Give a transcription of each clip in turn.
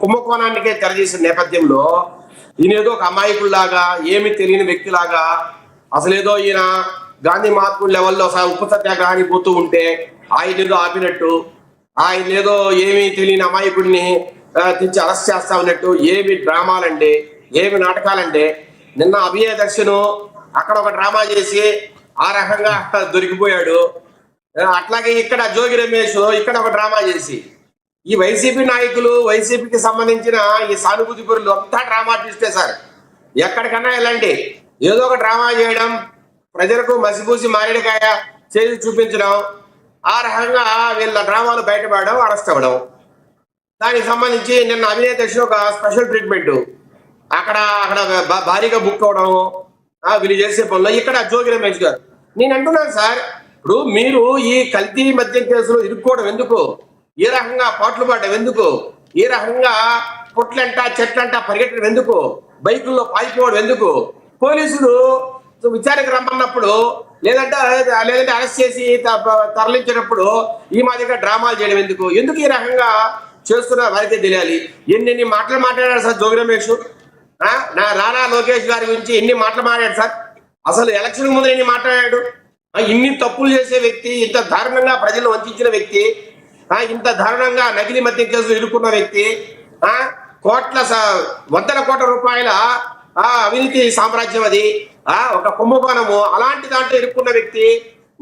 కుంభకోణానికే తెరచేసిన నేపథ్యంలో ఈయన ఏదో ఒక అమాయకుల్లాగా, ఏమి తెలియని వ్యక్తిలాగా, అసలేదో ఈయన గాంధీ మహాత్ముడు లెవెల్లో ఉప్పు సత్యాగ్రహానికి పోతూ ఉంటే ఆయన ఏదో ఆపినట్టు, ఆయన ఏదో ఏమీ తెలియని అమాయకుడిని తెచ్చి అరెస్ట్ చేస్తా ఉన్నట్టు, ఏమి డ్రామాలండి, ఏమి నాటకాలండి. నిన్న అభినయ దర్శను అక్కడ ఒక డ్రామా చేసి ఆ రకంగా దొరికిపోయాడు. అట్లాగే ఇక్కడ జోగి రమేష్ ఇక్కడ ఒక డ్రామా చేసి, ఈ వైసీపీ నాయకులు, వైసీపీకి సంబంధించిన ఈ సానుభూతి పరులు అంతా డ్రామా ఆర్టిస్టే సార్. ఎక్కడికన్నా వెళ్ళండి ఏదో ఒక డ్రామా చేయడం, ప్రజలకు మసిపూసి మారేడుకాయ చేసి చూపించడం, ఆ రకంగా వీళ్ళ డ్రామాలు బయటపడడం, అరెస్ట్ అవ్వడం. దానికి సంబంధించి నిన్న అభినయ దర్శనం ఒక స్పెషల్ ట్రీట్మెంట్ అక్కడ భారీగా బుక్ అవడం, వీళ్ళు చేసే పనులు. ఇక్కడ జోగి రమేష్ గారు, నేను అంటున్నాను సార్, ఇప్పుడు మీరు ఈ కల్తీ మద్యం కేసులో ఇరుక్కోవడం ఎందుకు, ఏ రకంగా పాటలు పాడడం ఎందుకు, ఏ రకంగా పొట్లంట చెట్లంట పరిగెట్టడం ఎందుకు, బైకుల్లో పాయిపోవడం ఎందుకు, పోలీసులు విచారణకు రమ్మన్నప్పుడు లేదంటే అరెస్ట్ చేసి తరలించేటప్పుడు ఈ మాదిరిగా డ్రామాలు చేయడం ఎందుకు, ఎందుకు ఈ రకంగా చేస్తున్న వారికే తెలియాలి. ఎన్ని మాటలు మాట్లాడారు సార్ జోగి రమేష్, రానా లోకేష్ గారి గురించి ఎన్ని మాటలు మాట్లాడాడు సార్. అసలు ఎలక్షన్ ముందు ఎన్ని మాట్లాడాడు. ఇన్ని తప్పులు చేసే వ్యక్తి, ఇంత దారుణంగా ప్రజలను వంచిన వ్యక్తి, ఇంత దారుణంగా నకిలీ మద్యం కేసులు ఇరుక్కున్న వ్యక్తి, వందల కోట్ల రూపాయల అవినీతి సామ్రాజ్యం అది, ఒక కుంభకోణము, అలాంటి దాంట్లో ఇరుక్కున్న వ్యక్తి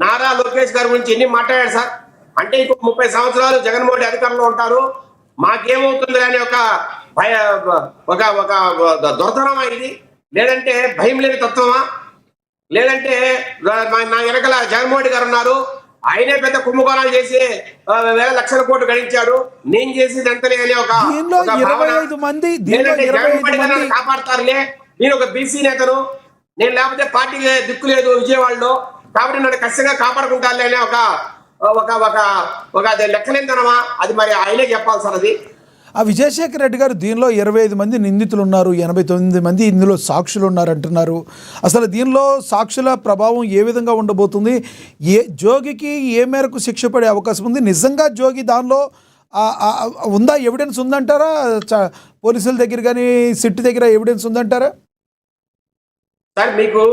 నారా లోకేష్ గారి గురించి ఎన్ని మాట్లాడాడు సార్. అంటే ఇంకొక 30 సంవత్సరాలు జగన్మోహన్ రెడ్డి అధికారంలో ఉంటారు, మాకేమవుతుంది అని ఒక దొరతనమా ఇది, లేదంటే భయం లేని తత్వమా, లేదంటే నా వెనకల జగన్మోహన్ రెడ్డి గారు ఉన్నారు, ఆయనే పెద్ద కుంభకోణాలు చేసి వేల లక్షల కోట్లు గడించాడు, నేను చేసేది అంతలే అని ఒక కాపాడతారులే, నేను ఒక బీసీ నేతను, నేను లేకపోతే పార్టీకి దిక్కు లేదు విజయవాడలో, కాబట్టి నన్ను ఖచ్చితంగా కాపాడుకుంటారులే అనే ఒక లెక్కలేందనమా, అది మరి ఆయనే చెప్పాలి సార్. అది విజయశేఖర్ రెడ్డి గారు దీనిలో 25 మంది నిందితులు ఉన్నారు, 89 మంది ఇందులో సాక్షులు ఉన్నారు అంటున్నారు. అసలు దీనిలో సాక్షుల ప్రభావం ఏ విధంగా ఉండబోతుంది, జోగికి ఏ మేరకు శిక్ష పడే అవకాశం ఉంది, నిజంగా జోగి దానిలో ఉందా, ఎవిడెన్స్ ఉందంటారా, పోలీసుల దగ్గర కానీ సిట్ దగ్గర ఎవిడెన్స్ ఉందంటారా? సార్ మీకు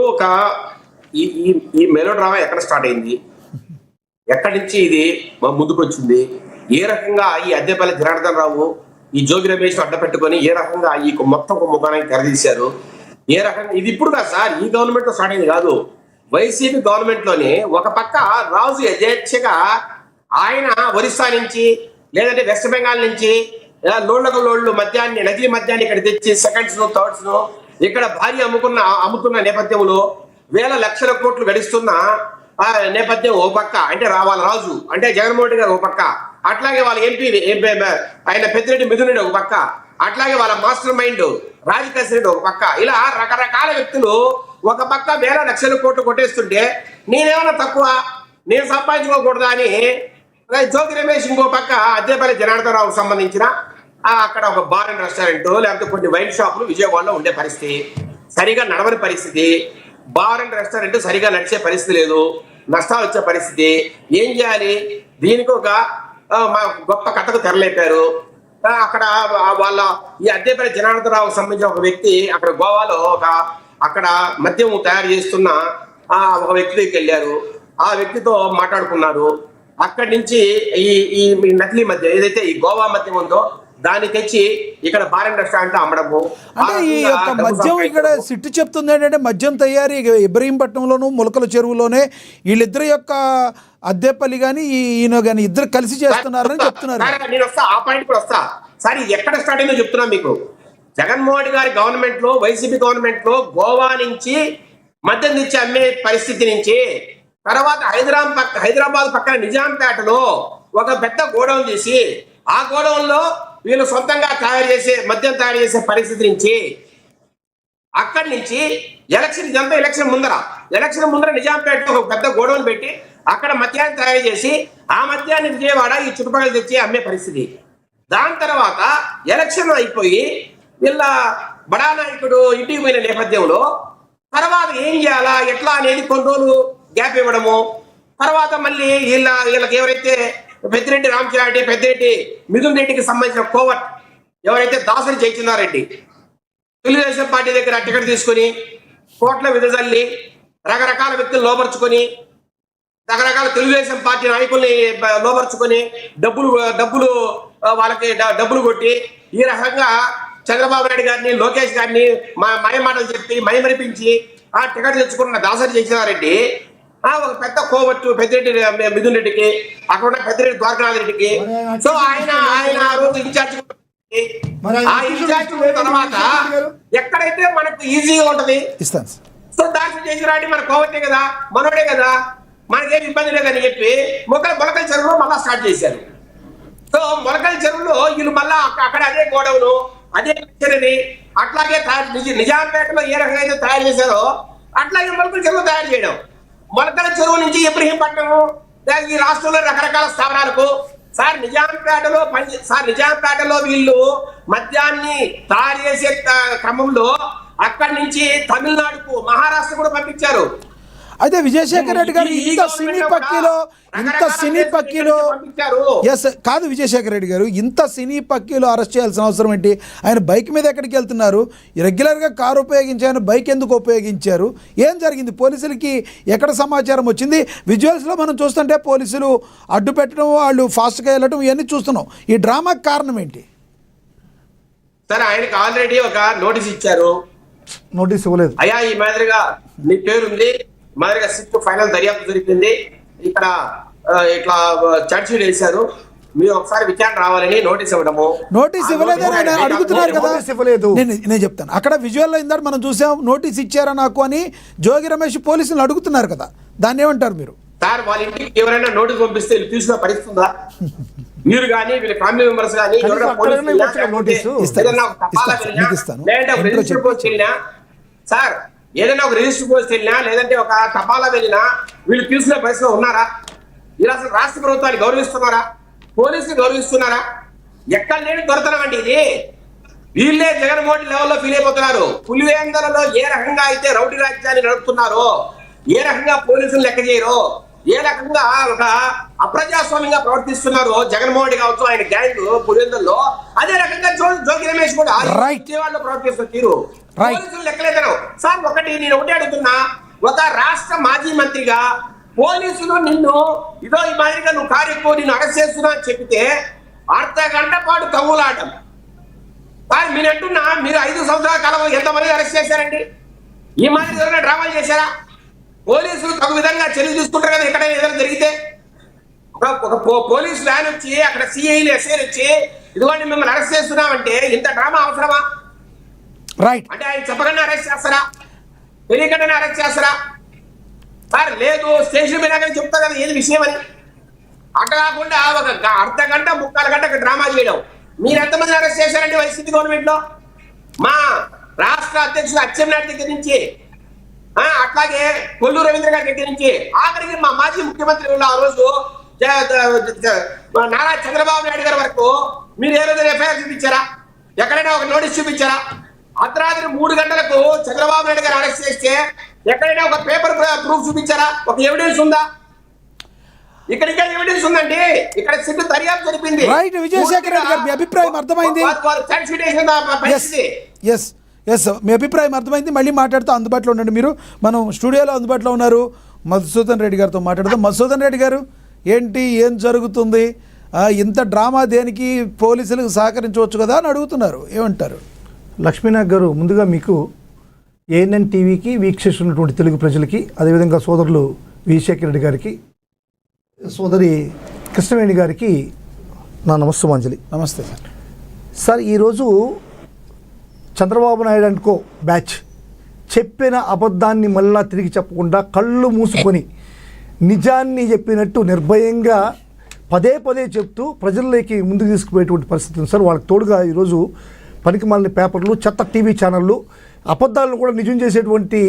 ఈ మెలో డ్రామా ఎక్కడ స్టార్ట్ అయింది, ఎక్కడి నుంచి ఇది ముందుకు వచ్చింది, ఏ రకంగా ఈ అద్దెపల్లి జనార్దన్ రావు ఈ జోగి రమేష్ అడ్డ పెట్టుకొని ఏ రకంగా ఈ మొత్తం కుంభకోణానికి తెరదీశారు, ఏ రకంగా ఇది ఇప్పుడు కాదు సార్, ఈ గవర్నమెంట్ లో స్టార్ట్ అయింది కాదు, వైసీపీ గవర్నమెంట్ లోనే ఒక పక్క రాజు యథేచ్ఛగా ఆయన ఒరిస్సా నుంచి లేదంటే వెస్ట్ బెంగాల్ నుంచి లోళ్లు మద్యాన్ని, నకిలీ మద్యాన్ని ఇక్కడ తెచ్చి సెకండ్స్ ను థర్డ్స్ ను ఇక్కడ భారీ అమ్ముతున్న నేపథ్యంలో వేల లక్షల కోట్లు గడిస్తున్న నేపథ్యం ఓ పక్క, అంటే వాళ్ళ రాజు అంటే జగన్మోహన్ రెడ్డి గారు ఒక పక్క, అట్లాగే వాళ్ళ ఎంపీ ఆయన పెద్దిరెడ్డి మిథున్ రెడ్డి ఒక పక్క, అట్లాగే వాళ్ళ మాస్టర్ మైండ్ రాజకేశ్ రెడ్డి ఒక పక్క, ఇలా రకరకాల వ్యక్తులు ఒక పక్క వేల లక్షల కోట్లు కొట్టేస్తుంటే నేనేమన్నా తక్కువ, నేను సంపాదించుకోకూడదా అని జోగి రమేష్ ఇంకో పక్క అద్దెపల్లి జనార్దన్ రావుకు సంబంధించిన అక్కడ ఒక బార్ అండ్ రెస్టారెంట్ లేకపోతే కొన్ని వైన్ షాపులు విజయవాడలో ఉండే పరిస్థితి, సరిగా నడవని పరిస్థితి, బార్ అండ్ రెస్టారెంట్ సరిగా నడిచే పరిస్థితి లేదు, నష్టాలు వచ్చే పరిస్థితి. ఏం చేయాలి, దీనికి ఒక గొప్ప కథకు తెరలేపారు. అక్కడ వాళ్ళ ఈ అద్దెపల్లి జనార్దన్ రావుకు సంబంధించిన ఒక వ్యక్తి అక్కడ గోవాలో అక్కడ మద్యం తయారు చేస్తున్న ఒక వ్యక్తి దగ్గరికి వెళ్ళారు, ఆ వ్యక్తితో మాట్లాడుకున్నారు. అక్కడి నుంచి ఈ నకిలీ మద్యం ఏదైతే ఈ గోవా మద్యం ఉందో దాన్ని తెచ్చి ఇక్కడ బార్ అండ్ రెస్టారెంట్ అమ్మడము. అంటే ఈ యొక్క మద్యం ఇక్కడ సిట్టు చెప్తుంది ఏంటంటే మద్యం తయారీ ఇబ్రహీంపట్నంలోను ములకల చెరువులోనే వీళ్ళిద్దరి యొక్క అద్దెపల్లి కానీ ఈయన కానీ ఇద్దరు కలిసి చేస్తున్నారని చెప్తున్నారు. నేను వస్తా, ఆ పాయింట్ కూడా వస్తా సార్. ఎక్కడ స్టార్ట్ అయిందో చెప్తున్నా మీకు. జగన్మోహన్ రెడ్డి గారి గవర్నమెంట్ లో, వైసీపీ గవర్నమెంట్ లో గోవా నుంచి మద్యం తెచ్చి అమ్మే పరిస్థితి నుంచి తర్వాత హైదరాబాద్ పక్కన నిజాంపేటలో ఒక పెద్ద గోడౌన్ చేసి ఆ గోడౌన్ లో వీళ్ళు సొంతంగా మద్యం తయారు చేసే పరిస్థితి నుంచి అక్కడి నుంచి ఎలక్షన్ ముందర నిజాంపేటలో ఒక పెద్ద గోడౌన్ పెట్టి అక్కడ మద్యాన్ని తయారు చేసి ఆ మద్యాన్ని విజయవాడ ఈ చుట్టుపక్కల తెచ్చి అమ్మే పరిస్థితి. దాని తర్వాత ఎలక్షన్ అయిపోయి వీళ్ళ బడా నాయకుడు ఇంటికి పోయిన నేపథ్యంలో తర్వాత ఏం చేయాలా ఎట్లా అనేది కొన్ని రోజులు గ్యాప్ ఇవ్వడము, తర్వాత మళ్ళీ వీళ్ళకి ఎవరైతే పెద్దిరెడ్డి రామచంద్రారెడ్డి, పెద్దిరెడ్డి మిథున్ రెడ్డికి సంబంధించిన కోవట్ ఎవరైతే దాసరి జయచంద్రారెడ్డి తెలుగుదేశం పార్టీ దగ్గర టికెట్ తీసుకొని కోట్ల విదజల్లి రకరకాల వ్యక్తులు లోపరుచుకొని రకరకాల తెలుగుదేశం పార్టీ నాయకుల్ని లోపరుచుకొని డబ్బులు వాళ్ళకి డబ్బులు కొట్టి ఈ రకంగా చంద్రబాబు నాయుడు గారిని లోకేష్ గారిని మాటలు చెప్పి మైమరిపించి ఆ టికెట్ తెచ్చుకున్న దాసరి జయచంద్రారెడ్డి ఒక పెద్ద కోవట్టు పెద్దిరెడ్డి మిథున్ రెడ్డికి అక్కడ ఉన్న పెద్దిరెడ్డి ద్వారకానాథ్ రెడ్డికి సో ఆయన ఆ రోజు ఇన్ఛార్జ్ ఆ ఇన్ఛార్జ్ తర్వాత ఎక్కడైతే మనకు ఈజీగా ఉంటది ఇస్తాను. సో దాసరి జయచంద్రారెడ్డి మన కోవట్టే కదా మనోడే కదా మనకేం ఇబ్బంది లేదని చెప్పి మొలకల చెరువులో మళ్ళా స్టార్ట్ చేశారు. సో మొలకల చెరువులో వీళ్ళు మళ్ళా అక్కడ అదే గోడౌను అదే మిషనరీ అట్లాగే నిజాంపేటలో ఏ రకంగా అయితే తయారు చేశారో అట్లాగే మొలకల చెరువు తయారు చేయడం. మొలకల చెరువు నుంచి ఇబ్రహీంపట్నం ఈ రాష్ట్రంలో రకరకాల స్థావరాలకు సార్ నిజాంపేటలో వీళ్ళు మద్యాన్ని తయారు చేసే క్రమంలో అక్కడి నుంచి తమిళనాడుకు మహారాష్ట్ర కూడా పంపించారు. అయితే విజయశేఖర్ రెడ్డి గారు ఇంత సినీ పక్కీలో ఎస్ కాదు విజయశేఖర్ రెడ్డి గారు ఇంత సినీ పక్కీలో అరెస్ట్ చేయాల్సిన అవసరం ఏంటి? ఆయన బైక్ మీద ఎక్కడికి వెళ్తున్నారు? రెగ్యులర్గా కారు ఉపయోగించారు, బైక్ ఎందుకు ఉపయోగించారు? ఏం జరిగింది? పోలీసులకి ఎక్కడ సమాచారం వచ్చింది? విజువల్స్లో మనం చూస్తుంటే పోలీసులు అడ్డు పెట్టడం, వాళ్ళు ఫాస్ట్గా వెళ్ళడం ఇవన్నీ చూస్తున్నాం. ఈ డ్రామాకి కారణం ఏంటి? సార్ ఆయనకి ఆల్రెడీ ఒక నోటీస్ ఇచ్చారు. నోటీస్ ఇవ్వలేదు. అయ్యా ఈ మాదిరిగా నీ పేరుంది, మాదిరిగా సిట్ ఫైనల్ దర్యాప్తు జరిపింది, ఇక్కడ ఇట్లా ఛార్జ్ షీట్ వేశారు, మీరు ఒకసారి విచారణ రావాలని నోటీస్ ఇవ్వడము. నోటీస్ ఇవ్వలేదని ఆయన అడుగుతున్నారు కదా. నేను చెప్తాను. అక్కడ విజువల్లో ఇందాక మనం చూసాం, నోటీస్ ఇచ్చారా నాకు అని జోగి రమేష్ పోలీసులు అడుగుతున్నారు కదా, దాన్ని ఏమంటారు మీరు? సార్ వాళ్ళ ఇంటికి ఎవరైనా నోటీస్ పంపిస్తే వీళ్ళు తీసుకునే పరిస్థితుందా? మీరు కానీ వీళ్ళ ఫ్యామిలీ మెంబర్స్ కానీ సార్ ఏదైనా ఒక రిజిస్టర్ పోస్ట్ వెళ్ళినా లేదంటే ఒక తపాలా వెళ్ళినా వీళ్ళు తీసుకునే పరిస్థితిలో ఉన్నారా? వీళ్ళు అసలు రాష్ట్ర ప్రభుత్వాన్ని గౌరవిస్తున్నారా? పోలీసులు గౌరవిస్తున్నారా? ఎక్కడ లేని దొరతనం అండి ఇది. వీళ్ళే జగన్మోహన్ లెవెల్లో ఫీల్ అయిపోతున్నారు. పులివేందలలో ఏ రకంగా అయితే రౌడీ రాజ్యాన్ని నడుపుతున్నారో, ఏ రకంగా పోలీసులు లెక్క చేయరో, ఏ రకంగా ఒక అప్రజాస్వామ్యంగా ప్రవర్తిస్తున్నారో జగన్మోహన్ రెడ్డి కావచ్చు ఆయన గ్యాంగ్ పులివేందల్లో, అదే రకంగా జోగి రమేష్ కూడా వాళ్ళు ప్రవర్తిస్తున్న తీరు పోలీసులు లెక్కలేదను. సార్ నేను ఒకటి అడుగుతున్నా, ఒక రాష్ట్ర మాజీ మంత్రిగా పోలీసులు నిన్ను ఇదో ఈ మాదిరిగా నువ్వు కార్యక్రమం నిన్ను అరెస్ట్ చేస్తున్నా అని చెప్తే అర్ధ గంట పాటు తగులాటం. సార్ మీరు అంటున్నా, మీరు 5 సంవత్సరాల కాలంలో ఎంతమంది అరెస్ట్ చేశారండి? ఈ మాదిరి ఎవరైనా డ్రామాలు చేశారా? పోలీసులు తగు విధంగా చర్యలు తీసుకుంటారు కదా ఎక్కడైనా ఏదైనా జరిగితే. ఒక పోలీసు వ్యాన్ వచ్చి అక్కడ సిఐలు ఎస్ఐలు వచ్చి ఇదిగోండి మిమ్మల్ని అరెస్ట్ చేస్తున్నామంటే ఇంత డ్రామా అవసరమా? రైట్. అంటే ఆయన చెప్పకుండా అరెస్ట్ చేస్తారా? తెలియకుండానే అరెస్ట్ చేస్తారా? సార్ లేదు, స్టేషన్ మీద చెప్తా కదా ఏది విషయం అని. అట్లా కాకుండా ఒక అర్ధ గంట 3/4 గంట డ్రామా చేయడం. మీరు ఎంతమంది అరెస్ట్ చేశారండి వైసీపీ గవర్నమెంట్ లో? మా రాష్ట్ర అధ్యక్షుడు అచ్చెన్నాయుడు దగ్గర నుంచి, అట్లాగే కొల్లు రవీంద్ర గారి దగ్గర నుంచి, ఆఖరికి మా మాజీ ముఖ్యమంత్రి ఆ రోజు నారా చంద్రబాబు నాయుడు గారి వరకు మీరు ఏ రోజు ఎఫ్ఐఆర్ చూపించారా? ఎక్కడైనా ఒక నోటీస్ చూపించారా? అర్ధరాత్రి 3 గంటలకు చంద్రబాబు నాయుడు గారు అరెస్ట్ చేస్తే ఎక్కడైనా ఒక పేపర్ ప్రూఫ్ చూపించారా? ఒక ఎవిడెన్స్ ఉందా? ఇక్కడికే ఎవిడెన్స్ ఉందండి. ఇక్కడ సిట్ దర్యాప్తు జరిపింది. రైట్. విజయశేఖర్ రెడ్డి గారు మీ అభిప్రాయం అర్థమైంది. మీ అభిప్రాయం అర్థమైంది. మళ్ళీ మాట్లాడుతూ అందుబాటులో ఉండండి. మీరు మనం స్టూడియోలో అందుబాటులో ఉన్నారు. మధుసూదన్ రెడ్డి గారితో మాట్లాడదాం. మధుసూదన్ రెడ్డి గారు, ఏం జరుగుతుంది? ఇంత డ్రామా దేనికి? పోలీసులకు సహకరించవచ్చు కదా అని అడుగుతున్నారు. ఏమంటారు? లక్ష్మీనాథ్ గారు, ముందుగా మీకు ఏఎన్ఎన్ టీవీకి వీక్షిస్తున్నటువంటి తెలుగు ప్రజలకి, అదేవిధంగా సోదరులు విజయశేఖర్ రెడ్డి గారికి, సోదరి కృష్ణవేణి గారికి నా నమస్తమాంజలి. నమస్తే సార్. సార్, ఈరోజు Chandrababu Naidu and co batch చెప్పిన అబద్ధాన్ని మళ్ళా తిరిగి చెప్పకుండా కళ్ళు మూసుకొని నిజాన్ని చెప్పినట్టు నిర్భయంగా పదే చెప్తూ ప్రజల్లోకి ముందుకు తీసుకుపోయేటువంటి పరిస్థితి ఉంది సార్. వాళ్ళకి తోడుగా ఈరోజు పనికిమాలిన పేపర్లు, చెత్త టీవీ ఛానళ్ళు అబద్ధాలను కూడా నిజం చేసేటువంటి